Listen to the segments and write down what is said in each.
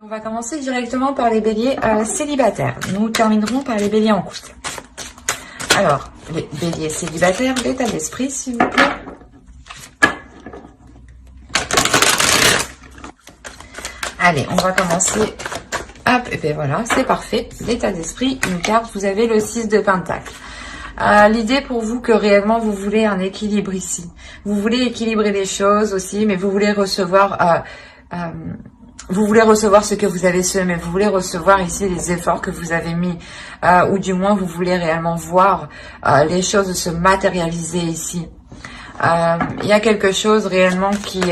On va commencer directement par les béliers célibataires. Nous terminerons par les béliers en couple. Alors, les béliers célibataires, l'état d'esprit, s'il vous plaît. Allez, on va commencer. Hop, et bien voilà, c'est parfait. L'état d'esprit, une carte, vous avez le 6 de Pentacle. L'idée pour vous que réellement vous voulez un équilibre ici. Vous voulez équilibrer les choses aussi, mais vous voulez recevoir... vous voulez recevoir ce que vous avez semé, vous voulez recevoir ici les efforts que vous avez mis, ou du moins vous voulez réellement voir les choses se matérialiser ici. Il y a quelque chose réellement qui...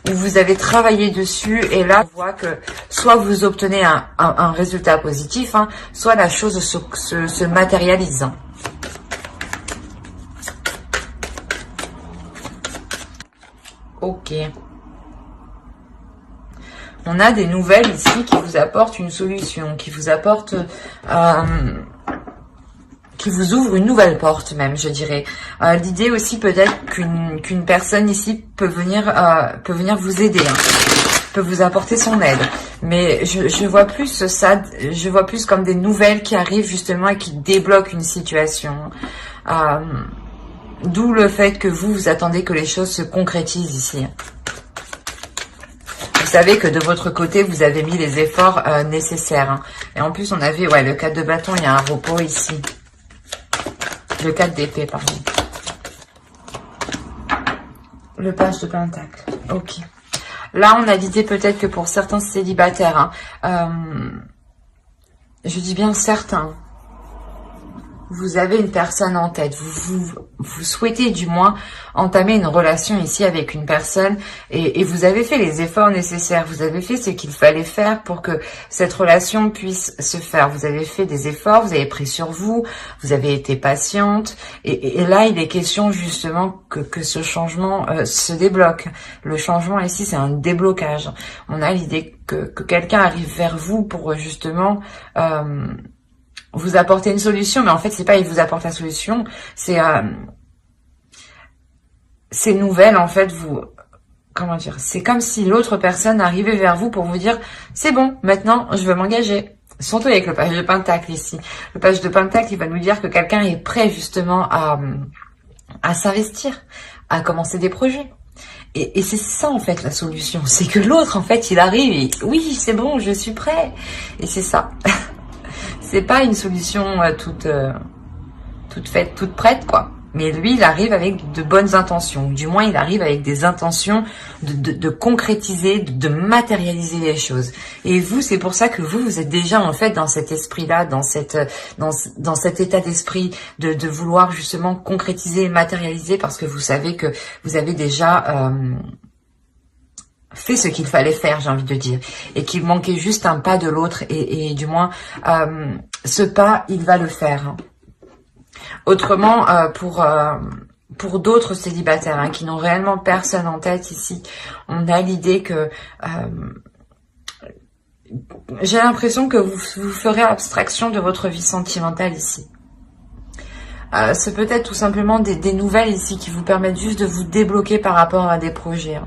où vous avez travaillé dessus, et là, on voit que soit vous obtenez un résultat positif, hein, soit la chose se matérialise. Ok. On a des nouvelles ici qui vous apportent une solution, qui vous apportent, qui vous ouvre une nouvelle porte même, je dirais. L'idée aussi peut-être qu'une personne ici peut venir vous aider, hein, peut vous apporter son aide. Mais je vois plus ça, je vois plus comme des nouvelles qui arrivent justement et qui débloquent une situation. D'où le fait que vous attendez que les choses se concrétisent ici. Vous savez que de votre côté, vous avez mis les efforts nécessaires. Hein. Et en plus, on avait le 4 de bâton, il y a un repos ici. Le 4 d'épée, pardon. Le page de pentacle. Ok. Là, on a l'idée peut-être que pour certains célibataires, je dis bien certains, vous avez une personne en tête, vous souhaitez du moins entamer une relation ici avec une personne, et vous avez fait les efforts nécessaires, vous avez fait ce qu'il fallait faire pour que cette relation puisse se faire. Vous avez fait des efforts, vous avez pris sur vous, vous avez été patiente, et là il est question justement que ce changement se débloque. Le changement ici c'est un déblocage. On a l'idée que quelqu'un arrive vers vous pour justement... vous apporter une solution, mais en fait, c'est pas il vous apporte la solution, c'est nouvelle, en fait, comment dire, c'est comme si l'autre personne arrivait vers vous pour vous dire, c'est bon, maintenant, je veux m'engager. Surtout avec le page de Pentacle ici. Le page de Pentacle, il va nous dire que quelqu'un est prêt, justement, à s'investir, à commencer des projets. Et c'est ça, en fait, la solution. C'est que l'autre, en fait, il arrive et, oui, c'est bon, je suis prêt. Et c'est ça. C'est pas une solution toute faite, toute prête, quoi. Mais lui, il arrive avec de bonnes intentions. Du moins, il arrive avec des intentions de concrétiser, de matérialiser les choses. Et vous, c'est pour ça que vous êtes déjà, en fait, dans cet esprit-là, dans cet état d'esprit de vouloir justement concrétiser et matérialiser, parce que vous savez que vous avez déjà... fait ce qu'il fallait faire, j'ai envie de dire, et qu'il manquait juste un pas de l'autre, et du moins ce pas il va le faire. Autrement, pour d'autres célibataires qui n'ont réellement personne en tête ici, on a l'idée que j'ai l'impression que vous ferez abstraction de votre vie sentimentale ici. C'est peut-être tout simplement des nouvelles ici qui vous permettent juste de vous débloquer par rapport à des projets.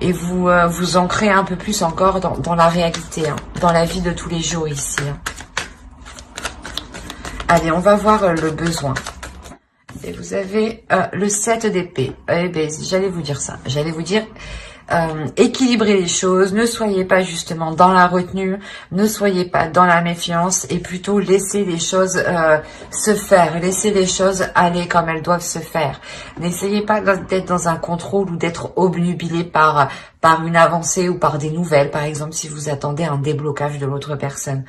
Et vous ancrez un peu plus encore dans la réalité, dans la vie de tous les jours ici. Allez, on va voir le besoin. Et vous avez le 7 d'épée. Eh bien, j'allais vous dire ça. J'allais vous dire, équilibrez les choses. Ne soyez pas justement dans la retenue. Ne soyez pas dans la méfiance. Et plutôt laissez les choses se faire. Laissez les choses aller comme elles doivent se faire. N'essayez pas d'être dans un contrôle ou d'être obnubilé par une avancée ou par des nouvelles. Par exemple, si vous attendez un déblocage de l'autre personne.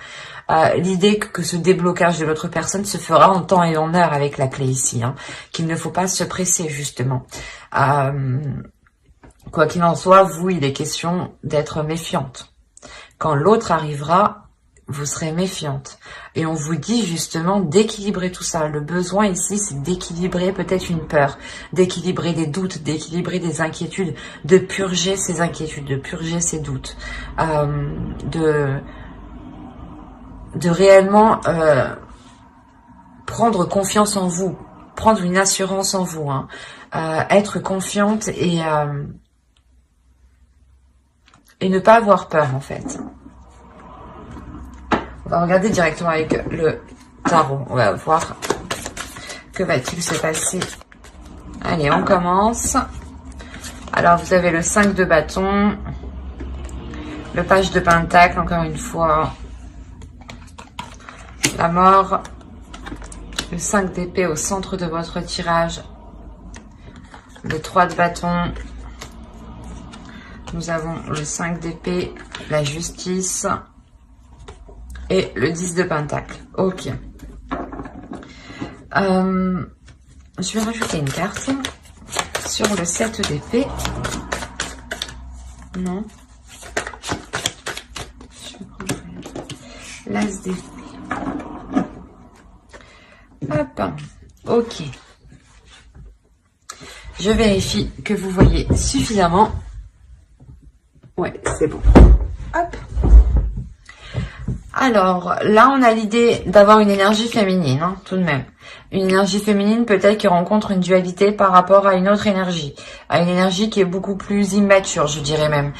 L'idée que ce déblocage de l'autre personne se fera en temps et en heure avec la clé ici. Qu'il ne faut pas se presser justement. Quoi qu'il en soit, vous, il est question d'être méfiante. Quand l'autre arrivera, vous serez méfiante. Et on vous dit justement d'équilibrer tout ça. Le besoin ici, c'est d'équilibrer peut-être une peur, d'équilibrer des doutes, d'équilibrer des inquiétudes, de purger ces inquiétudes, de purger ces doutes, de réellement prendre confiance en vous, prendre une assurance en vous, être confiante et ne pas avoir peur en fait. On va regarder directement avec le tarot. On va voir que va-t-il se passer. Allez, on commence. Alors, vous avez le 5 de bâton, le page de pentacle, encore une fois, la mort, le 5 d'épée au centre de votre tirage, le 3 de bâton, nous avons le 5 d'épée, la justice et le 10 de pentacle. Ok. Je vais rajouter une carte sur le 7 d'épée. Non. Je vais prendre l'as d'épée. Hop. Ok. Je vérifie que vous voyez suffisamment. Ouais, c'est bon. Hop. Alors, là, on a l'idée d'avoir une énergie féminine, hein, tout de même. Une énergie féminine peut-être qui rencontre une dualité par rapport à une autre énergie. À une énergie qui est beaucoup plus immature, je dirais même.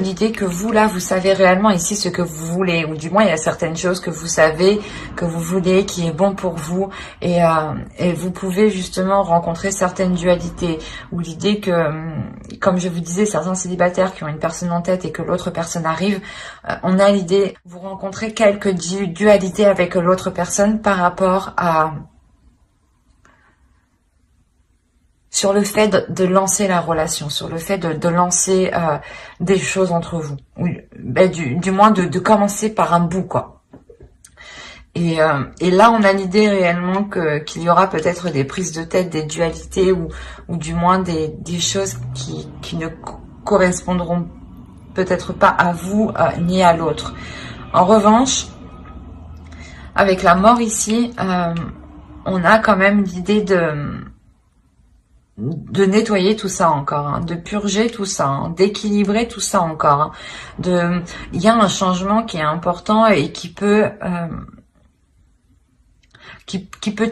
L'idée que vous, là, vous savez réellement ici ce que vous voulez. Ou du moins, il y a certaines choses que vous savez, que vous voulez, qui est bon pour vous. Et vous pouvez justement rencontrer certaines dualités. Ou l'idée que, comme je vous disais, certains célibataires qui ont une personne en tête et que l'autre personne arrive, on a l'idée, vous rencontrez quelques dualités avec l'autre personne par rapport à... sur le fait de lancer la relation, sur le fait de lancer des choses entre vous. Ou, ben, du moins de commencer par un bout, quoi. Et là, on a l'idée réellement qu'il y aura peut-être des prises de tête, des dualités ou du moins des choses qui ne correspondront peut-être pas à vous ni à l'autre. En revanche, avec la mort ici, on a quand même l'idée de nettoyer tout ça encore, hein, de purger tout ça, hein, d'équilibrer tout ça encore. Hein, il y a un changement qui est important et qui peut qui peut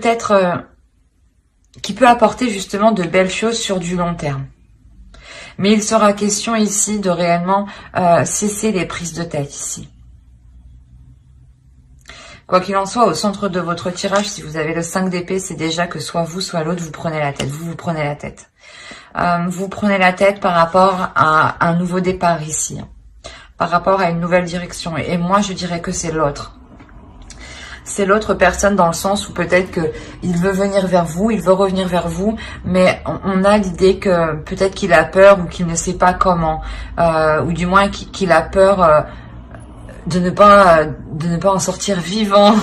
apporter justement de belles choses sur du long terme. Mais il sera question ici de réellement cesser les prises de tête ici. Quoi qu'il en soit, au centre de votre tirage, si vous avez le 5 d'épée, c'est déjà que soit vous, soit l'autre, vous prenez la tête. Vous prenez la tête. Vous prenez la tête par rapport à un nouveau départ ici. Hein, par rapport à une nouvelle direction. Et moi, je dirais que c'est l'autre. C'est l'autre personne dans le sens où peut-être qu'il veut venir vers vous, il veut revenir vers vous, mais on a l'idée que peut-être qu'il a peur ou qu'il ne sait pas comment. Ou du moins qu'il a peur... de ne pas en sortir vivant.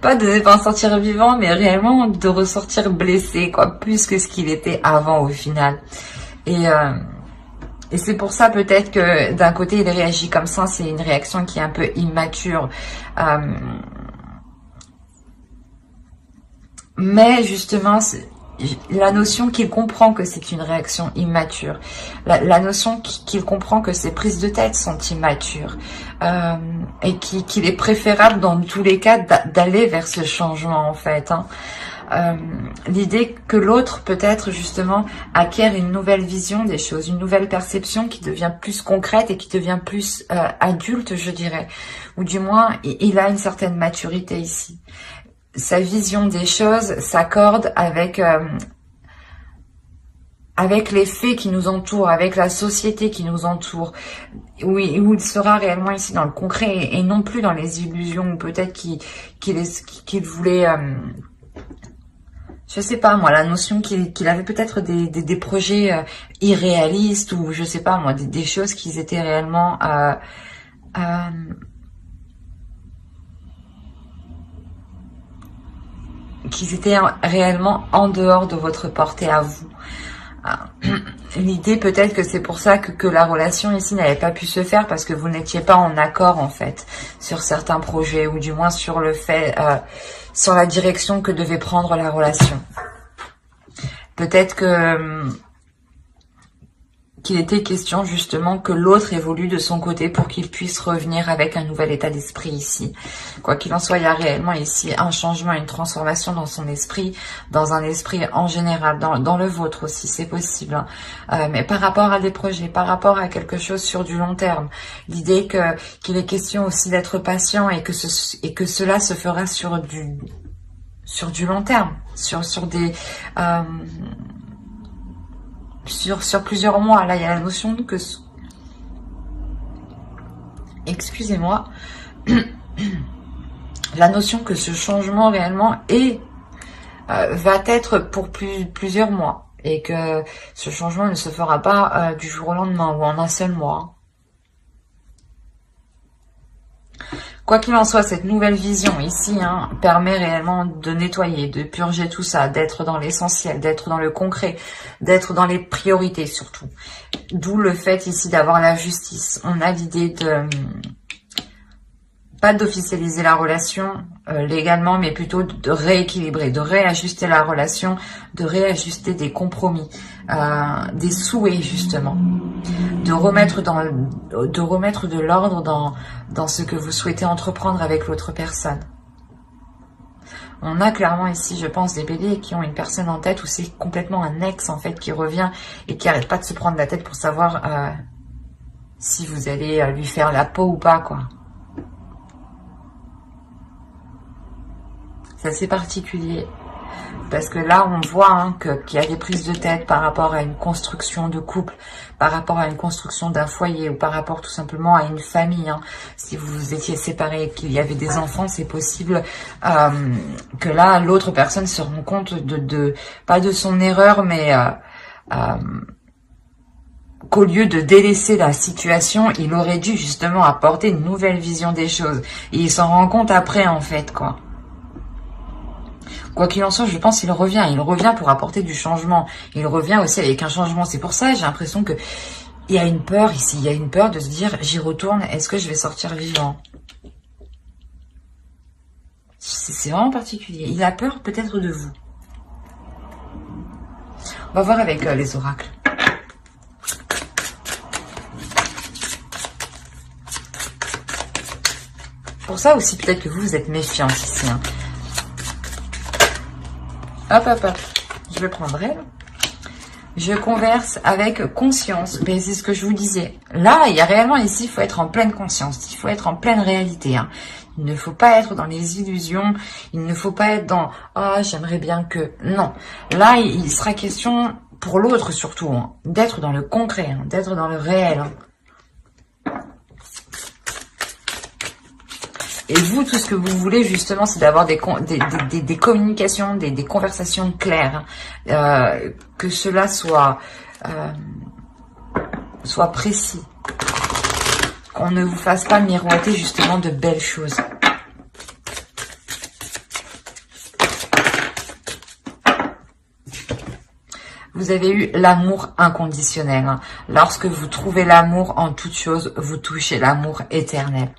Pas de ne pas en sortir vivant, mais réellement de ressortir blessé, quoi, plus que ce qu'il était avant au final. Et c'est pour ça peut-être que d'un côté il réagit comme ça, c'est une réaction qui est un peu immature. Mais justement, la notion qu'il comprend que c'est une réaction immature, la notion qu'il comprend que ses prises de tête sont immatures, et qu'il est préférable dans tous les cas d'aller vers ce changement en fait. Hein. L'idée que l'autre peut-être justement acquiert une nouvelle vision des choses, une nouvelle perception qui devient plus concrète et qui devient plus adulte, je dirais, ou du moins il a une certaine maturité ici. Sa vision des choses s'accorde avec les faits qui nous entourent, avec la société qui nous entoure, où il sera réellement ici dans le concret et non plus dans les illusions, ou peut-être qu'il voulait, je sais pas moi, la notion qu'il avait peut-être des projets irréalistes, ou je sais pas moi, des choses qui étaient réellement en dehors de votre portée à vous. L'idée peut-être que c'est pour ça que la relation ici n'avait pas pu se faire, parce que vous n'étiez pas en accord en fait sur certains projets, ou du moins sur le fait, sur la direction que devait prendre la relation. Peut-être qu'il était question justement que l'autre évolue de son côté pour qu'il puisse revenir avec un nouvel état d'esprit ici. Quoi qu'il en soit, il y a réellement ici un changement, une transformation dans son esprit, dans un esprit en général, dans le vôtre aussi, c'est possible. Hein. Mais par rapport à des projets, par rapport à quelque chose sur du long terme, l'idée qu'il est question aussi d'être patient et que cela se fera sur du long terme, sur des... Sur plusieurs mois. Là, il y a la notion que... Excusez-moi. La notion que ce changement réellement va être pour plusieurs mois. Et que ce changement ne se fera pas du jour au lendemain ou en un seul mois. Quoi qu'il en soit, cette nouvelle vision ici permet réellement de nettoyer, de purger tout ça, d'être dans l'essentiel, d'être dans le concret, d'être dans les priorités surtout. D'où le fait ici d'avoir la justice. On a l'idée de... pas d'officialiser la relation légalement, mais plutôt de rééquilibrer, de réajuster la relation, de réajuster des compromis, des souhaits justement, de remettre de l'ordre dans ce que vous souhaitez entreprendre avec l'autre personne. On a clairement ici, je pense, des béliers qui ont une personne en tête où c'est complètement un ex en fait qui revient et qui arrête pas de se prendre la tête pour savoir si vous allez lui faire la peau ou pas, quoi. C'est assez particulier parce que là on voit qu'il y a des prises de tête par rapport à une construction de couple, par rapport à une construction d'un foyer ou par rapport tout simplement à une famille. Si vous étiez séparés et qu'il y avait des enfants, c'est possible que là l'autre personne se rend compte pas de son erreur, mais qu'au lieu de délaisser la situation, il aurait dû justement apporter une nouvelle vision des choses. Et il s'en rend compte après en fait, quoi. Quoi qu'il en soit, je pense qu'il revient. Il revient pour apporter du changement. Il revient aussi avec un changement. C'est pour ça, j'ai l'impression que il y a une peur ici. Il y a une peur de se dire, j'y retourne, est-ce que je vais sortir vivant? C'est vraiment particulier. Il a peur peut-être de vous. On va voir avec les oracles. Pour ça aussi, peut-être que vous êtes méfiante ici. Hop, hop, hop. Je le prendrai. Je converse avec conscience. Mais c'est ce que je vous disais. Là, il y a réellement ici, il faut être en pleine conscience. Il faut être en pleine réalité. Il ne faut pas être dans les illusions. Il ne faut pas être dans « Ah, j'aimerais bien que... » Non. Là, il sera question, pour l'autre surtout, d'être dans le concret, d'être dans le réel. Et vous, tout ce que vous voulez, justement, c'est d'avoir des communications, des conversations claires. Que cela soit précis. Qu'on ne vous fasse pas miroiter, justement, de belles choses. Vous avez eu l'amour inconditionnel. Lorsque vous trouvez l'amour en toute chose, vous touchez l'amour éternel.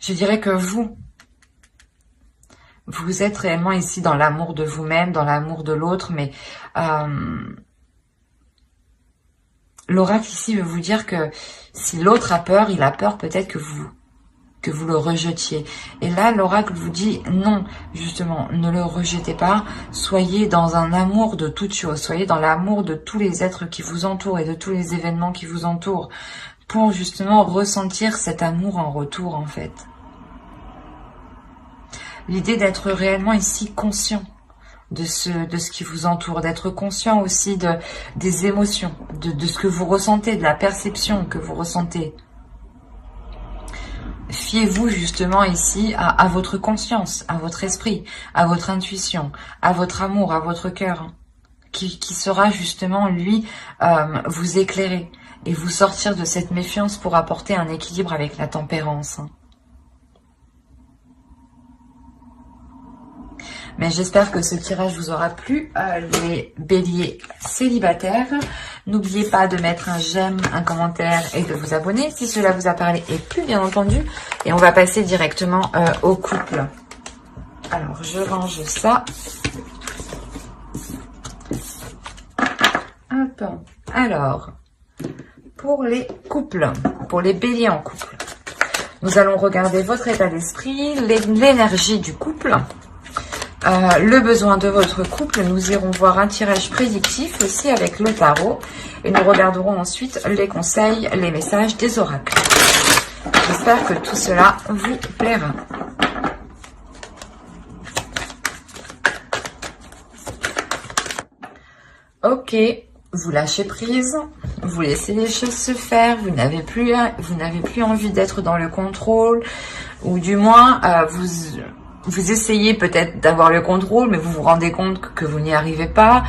Je dirais que vous êtes réellement ici dans l'amour de vous-même, dans l'amour de l'autre, mais l'oracle ici veut vous dire que si l'autre a peur, il a peur peut-être que vous le rejetiez. Et là, l'oracle vous dit non, justement, ne le rejetez pas, soyez dans un amour de toutes choses, soyez dans l'amour de tous les êtres qui vous entourent et de tous les événements qui vous entourent, pour justement ressentir cet amour en retour, en fait. L'idée d'être réellement ici conscient de ce qui vous entoure, d'être conscient aussi des émotions, de ce que vous ressentez, de la perception que vous ressentez. Fiez-vous justement ici à votre conscience, à votre esprit, à votre intuition, à votre amour, à votre cœur, qui sera justement, lui, vous éclairer et vous sortir de cette méfiance pour apporter un équilibre avec la tempérance. Mais j'espère que ce tirage vous aura plu, les béliers célibataires. N'oubliez pas de mettre un j'aime, un commentaire et de vous abonner si cela vous a parlé et plu, bien entendu. Et on va passer directement au couple. Alors, je range ça. Alors, pour les couples, pour les béliers en couple, nous allons regarder votre état d'esprit, l'énergie du couple, le besoin de votre couple. Nous irons voir un tirage prédictif aussi avec le tarot. Et nous regarderons ensuite les conseils, les messages des oracles. J'espère que tout cela vous plaira. Ok, vous lâchez prise, vous laissez les choses se faire, vous n'avez plus envie d'être dans le contrôle, ou du moins vous essayez peut-être d'avoir le contrôle, mais vous vous rendez compte que vous n'y arrivez pas,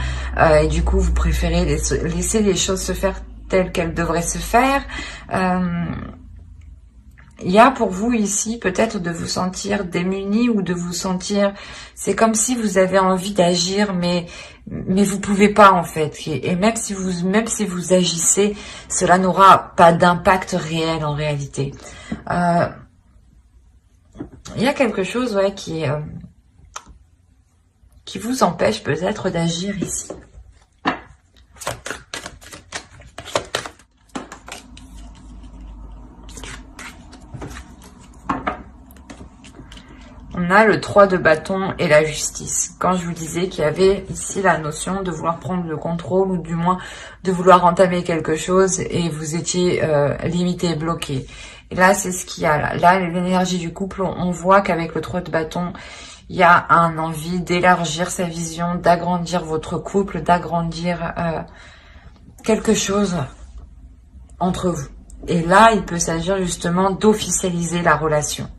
et du coup vous préférez laisser les choses se faire telles qu'elles devraient se faire. Il y a pour vous ici peut-être de vous sentir démuni ou de vous sentir, c'est comme si vous avez envie d'agir, mais vous pouvez pas en fait. Et même si vous agissez, cela n'aura pas d'impact réel en réalité. Il y a quelque chose qui vous empêche peut-être d'agir ici. On a le 3 de bâton et la justice. Quand je vous disais qu'il y avait ici la notion de vouloir prendre le contrôle ou du moins de vouloir entamer quelque chose et vous étiez limité, bloqué. Et là, c'est ce qu'il y a là. Là, l'énergie du couple, on voit qu'avec le 3 de bâton, il y a un envie d'élargir sa vision, d'agrandir votre couple, d'agrandir quelque chose entre vous. Et là, il peut s'agir justement d'officialiser la relation.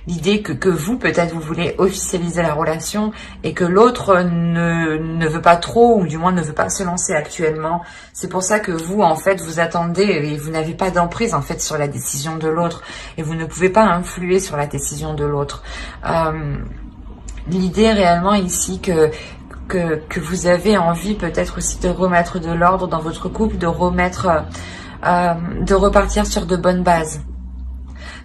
L'idée que vous, peut-être, vous voulez officialiser la relation et que l'autre ne veut pas trop ou du moins ne veut pas se lancer actuellement. C'est pour ça que vous, en fait, vous attendez et vous n'avez pas d'emprise, en fait, sur la décision de l'autre et vous ne pouvez pas influer sur la décision de l'autre. L'idée réellement ici que vous avez envie peut-être aussi de remettre de l'ordre dans votre couple, de repartir sur de bonnes bases.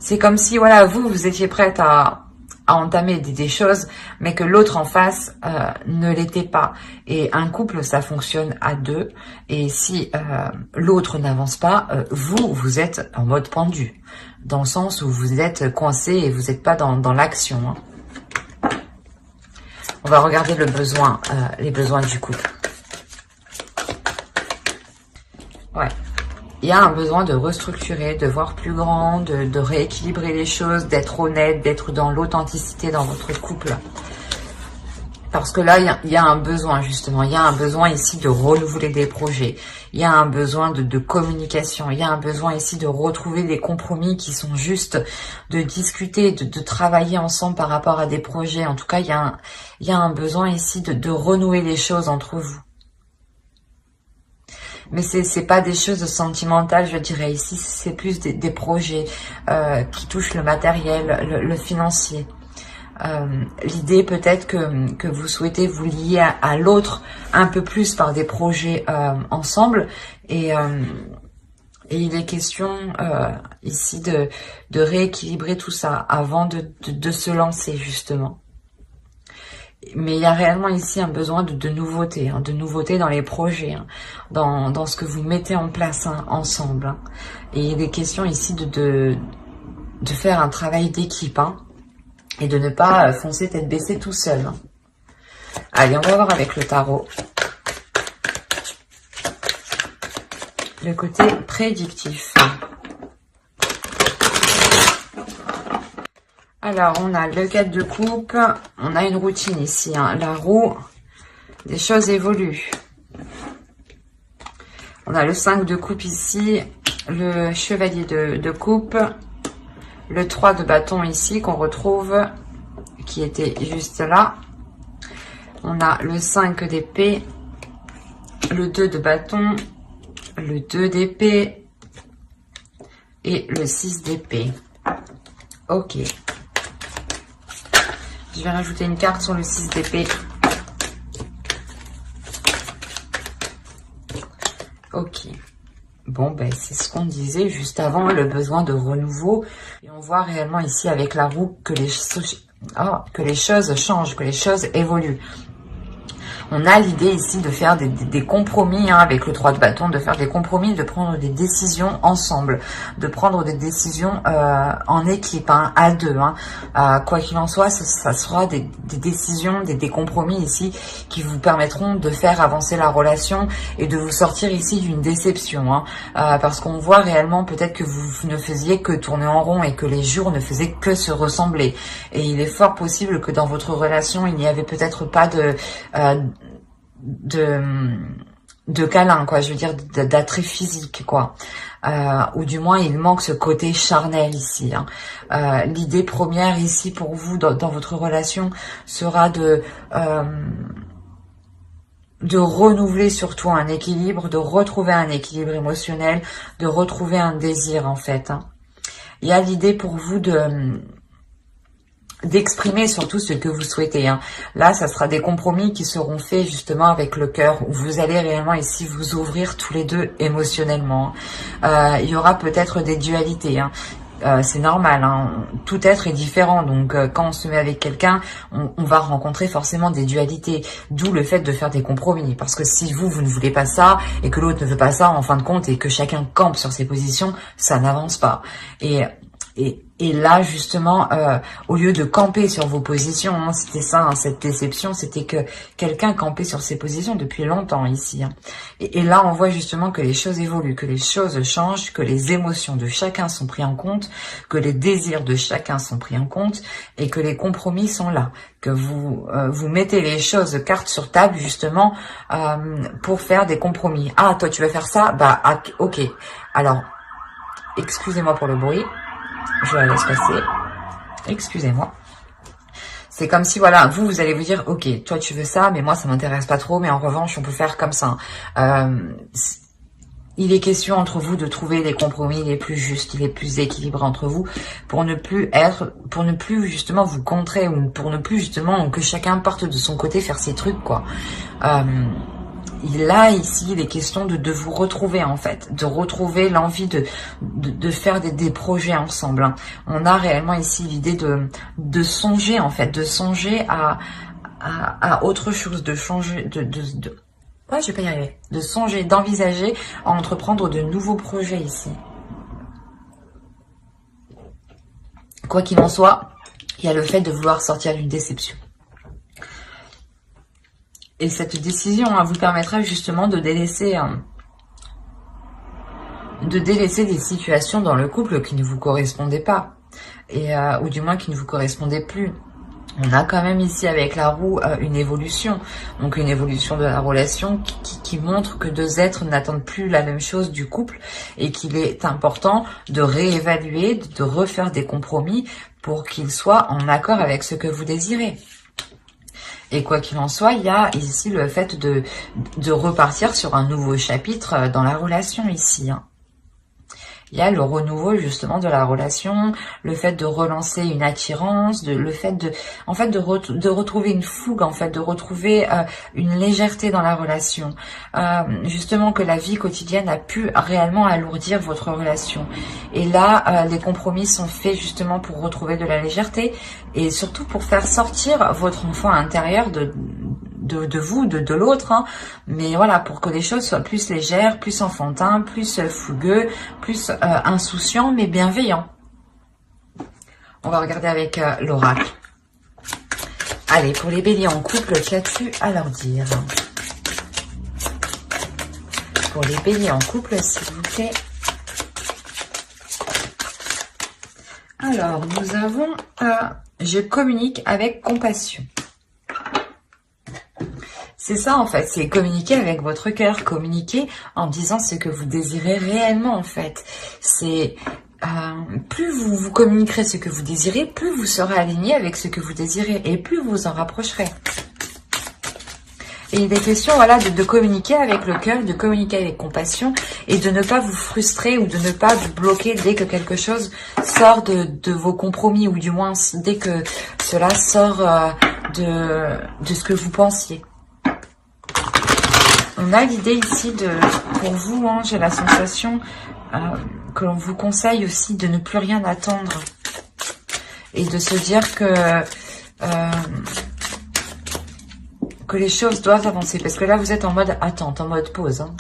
C'est comme si, voilà, vous étiez prête à entamer des choses, mais que l'autre en face ne l'était pas. Et un couple, ça fonctionne à deux. Et si l'autre n'avance pas, vous êtes en mode pendu. Dans le sens où vous êtes coincé et vous n'êtes pas dans l'action. Hein. On va regarder les besoins du couple. Ouais. Il y a un besoin de restructurer, de voir plus grand, de rééquilibrer les choses, d'être honnête, d'être dans l'authenticité dans votre couple. Parce que là, il y a un besoin justement, il y a un besoin ici de renouveler des projets, il y a un besoin de communication, il y a un besoin ici de retrouver des compromis qui sont justes, de discuter, de travailler ensemble par rapport à des projets. En tout cas, il y a un besoin ici de renouer les choses entre vous. Mais c'est pas des choses sentimentales, je dirais ici, c'est plus des projets qui touchent le matériel, le financier. L'idée peut-être que vous souhaitez vous lier à l'autre un peu plus par des projets ensemble et il est question ici de rééquilibrer tout ça avant de se lancer justement. Mais il y a réellement ici un besoin de nouveauté, hein, de nouveauté dans les projets, hein, dans ce que vous mettez en place hein, ensemble. Hein. Et il est question ici de faire un travail d'équipe hein, et de ne pas foncer tête baissée tout seul. Hein. Allez, on va voir avec le tarot. Le côté prédictif. Alors, on a le 4 de coupe, on a une routine ici, hein, la roue, les choses évoluent. On a le 5 de coupe ici, le chevalier de coupe, le 3 de bâton ici qu'on retrouve, qui était juste là. On a le 5 d'épée, le 2 de bâton, le 2 d'épée et le 6 d'épée. Ok. Je vais rajouter une carte sur le 6 d'épée. Ok. Bon, ben c'est ce qu'on disait juste avant, le besoin de renouveau. Et on voit réellement ici avec la roue que les choses changent, que les choses évoluent. On a l'idée ici de faire des compromis, hein, avec le 3 de bâton, de faire des compromis, de prendre des décisions ensemble, de prendre des décisions en équipe, hein, à deux. Hein. Quoi qu'il en soit, ça sera des décisions, des compromis ici qui vous permettront de faire avancer la relation et de vous sortir ici d'une déception. Hein. Parce qu'on voit réellement peut-être que vous ne faisiez que tourner en rond et que les jours ne faisaient que se ressembler. Et il est fort possible que dans votre relation, il n'y avait peut-être pas de câlin, quoi, je veux dire d'attrait physique, quoi, ou du moins il manque ce côté charnel ici, hein. L'idée première ici pour vous dans votre relation sera de renouveler surtout un équilibre, de retrouver un équilibre émotionnel, de retrouver un désir en fait, hein. Il y a l'idée pour vous d'exprimer surtout ce que vous souhaitez, hein. Là, ça sera des compromis qui seront faits justement avec le cœur, où vous allez réellement ici vous ouvrir tous les deux émotionnellement. Il y aura peut-être des dualités, hein. C'est normal, hein. Tout être est différent, donc quand on se met avec quelqu'un, on va rencontrer forcément des dualités, d'où le fait de faire des compromis, parce que si vous ne voulez pas ça, et que l'autre ne veut pas ça en fin de compte, et que chacun campe sur ses positions, ça n'avance pas. Et là, justement, au lieu de camper sur vos positions, hein, c'était ça, hein, cette déception, c'était que quelqu'un campait sur ses positions depuis longtemps ici. Hein. Et là, on voit justement que les choses évoluent, que les choses changent, que les émotions de chacun sont pris en compte, que les désirs de chacun sont pris en compte, et que les compromis sont là, que vous mettez les choses carte sur table, justement, pour faire des compromis. Ah, toi, tu veux faire ça? Bah, ok. Alors, excusez-moi pour le bruit. Je la laisse passer. Excusez-moi. C'est comme si, voilà, vous allez vous dire, ok, toi tu veux ça, mais moi ça m'intéresse pas trop, mais en revanche, on peut faire comme ça. Il est question entre vous de trouver les compromis les plus justes, les plus équilibrés entre vous, pour ne plus justement vous contrer, ou pour ne plus justement que chacun parte de son côté faire ses trucs, quoi. Là, ici, il est question de vous retrouver, en fait, de retrouver l'envie de faire des projets ensemble, hein. On a réellement ici l'idée de songer, en fait, de songer à autre chose, de changer, ouais, je vais pas y arriver, de songer, d'envisager à entreprendre de nouveaux projets ici. Quoi qu'il en soit, il y a le fait de vouloir sortir d'une déception. Et cette décision, hein, vous permettra justement de délaisser des situations dans le couple qui ne vous correspondaient pas, ou du moins qui ne vous correspondaient plus. On a quand même ici avec la roue une évolution, donc une évolution de la relation qui montre que deux êtres n'attendent plus la même chose du couple et qu'il est important de réévaluer, de refaire des compromis pour qu'ils soient en accord avec ce que vous désirez. Et quoi qu'il en soit, il y a ici le fait de repartir sur un nouveau chapitre dans la relation ici, hein. Il y a le renouveau justement de la relation, le fait de relancer une attirance, le fait de retrouver une fougue, en fait, de retrouver une légèreté dans la relation. Justement que la vie quotidienne a pu réellement alourdir votre relation. Et là, les compromis sont faits justement pour retrouver de la légèreté et surtout pour faire sortir votre enfant intérieur de vous, de l'autre, hein. Mais voilà, pour que les choses soient plus légères, plus enfantins, plus fougueux, plus insouciants, mais bienveillants. On va regarder avec l'oracle. Allez, pour les béliers en couple, qu'as-tu à leur dire? Pour les béliers en couple, s'il vous plaît. Alors, nous avons je communique avec compassion. C'est ça en fait, c'est communiquer avec votre cœur, communiquer en disant ce que vous désirez réellement en fait. C'est plus vous communiquerez ce que vous désirez, plus vous serez aligné avec ce que vous désirez et plus vous en rapprocherez. Et il est question, voilà, de communiquer avec le cœur, de communiquer avec compassion et de ne pas vous frustrer ou de ne pas vous bloquer dès que quelque chose sort de vos compromis ou du moins dès que cela sort de ce que vous pensiez. On a l'idée ici pour vous, hein, j'ai la sensation que l'on vous conseille aussi de ne plus rien attendre que les choses doivent avancer. Parce que là, vous êtes en mode attente, en mode pause. Hein.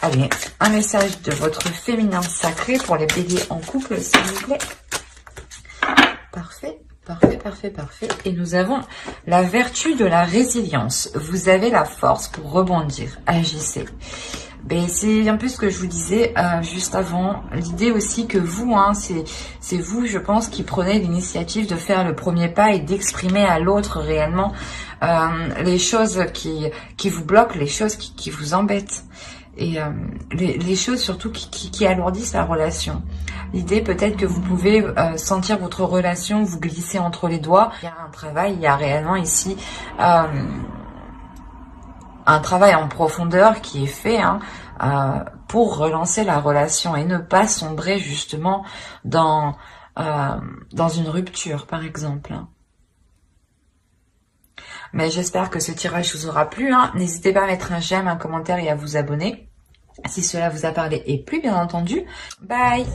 Allez, un message de votre féminin sacré pour les béliers en couple, s'il vous plaît. Parfait, parfait, parfait, parfait. Et nous avons la vertu de la résilience. Vous avez la force pour rebondir. Agissez. Ben, c'est un peu ce que je vous disais juste avant. L'idée aussi que vous, hein, c'est vous, je pense, qui prenez l'initiative de faire le premier pas et d'exprimer à l'autre réellement les choses qui vous bloquent, les choses qui vous embêtent. Et les choses surtout qui alourdissent la relation. L'idée peut-être que vous pouvez sentir votre relation vous glisser entre les doigts. Il y a un travail, il y a réellement ici un travail en profondeur qui est fait hein, pour relancer la relation et ne pas sombrer justement dans une rupture par exemple. Mais j'espère que ce tirage vous aura plu. Hein. N'hésitez pas à mettre un j'aime, un commentaire et à vous abonner si cela vous a parlé. Et plus bien entendu, bye!